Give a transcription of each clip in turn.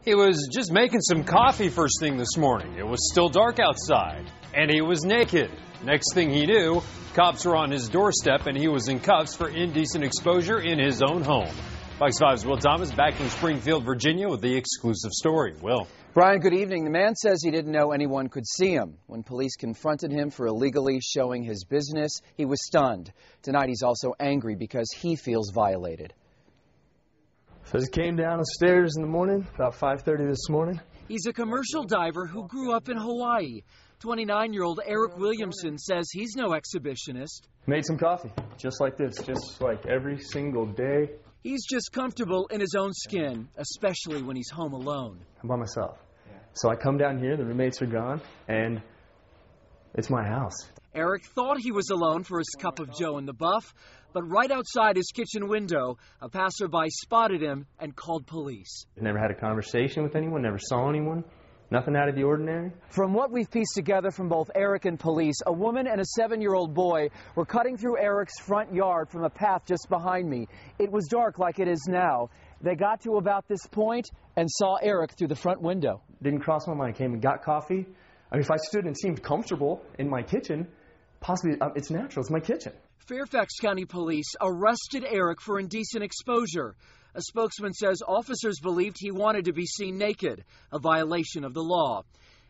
He was just making some coffee first thing this morning. It was still dark outside, and he was naked. Next thing he knew, cops were on his doorstep, and he was in cuffs for indecent exposure in his own home. Fox 5's Will Thomas back from Springfield, Virginia with the exclusive story. Will. Brian, good evening. The man says he didn't know anyone could see him. When police confronted him for illegally showing his business, he was stunned. Tonight he's also angry because he feels violated. Says he came down the stairs in the morning, about 5:30 this morning. He's a commercial diver who grew up in Hawaii. 29-year-old Eric Williamson says he's no exhibitionist. Made some coffee, just like this, just like every single day. He's just comfortable in his own skin, especially when he's home alone. I'm by myself. So I come down here, the roommates are gone, and it's my house. Eric thought he was alone for his cup of joe in the buff, but right outside his kitchen window, a passerby spotted him and called police. Never had a conversation with anyone, never saw anyone, nothing out of the ordinary. From what we've pieced together from both Eric and police, a woman and a 7-year-old boy were cutting through Eric's front yard from a path just behind me. It was dark like it is now. They got to about this point and saw Eric through the front window. Didn't cross my mind. Came and got coffee. I mean, if I stood and seemed comfortable in my kitchen, possibly it's natural. It's my kitchen. Fairfax County Police arrested Eric for indecent exposure. A spokesman says officers believed he wanted to be seen naked, a violation of the law.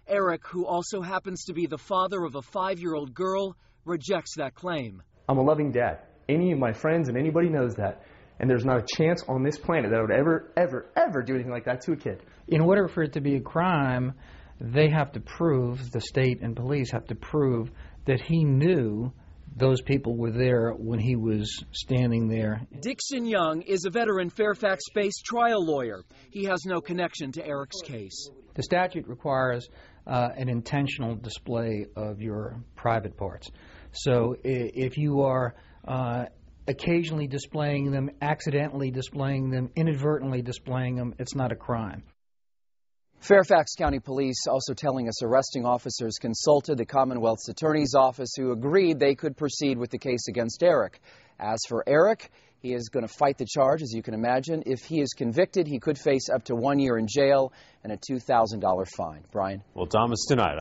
Eric, who also happens to be the father of a 5-year-old girl, rejects that claim. I'm a loving dad. Any of my friends and anybody knows that. And there's not a chance on this planet that I would ever do anything like that to a kid. In order for it to be a crime, they have to prove, the state and police have to prove, that he knew those people were there when he was standing there. Dixon Young is a veteran Fairfax-based trial lawyer. He has no connection to Eric's case. The statute requires an intentional display of your private parts. So if you are occasionally displaying them, accidentally displaying them, inadvertently displaying them, it's not a crime. Fairfax County Police also telling us arresting officers consulted the Commonwealth's Attorney's Office, who agreed they could proceed with the case against Eric. As for Eric, he is going to fight the charge, as you can imagine. If he is convicted, he could face up to 1 year in jail and a $2,000 fine. Brian? Well, Thomas, tonight.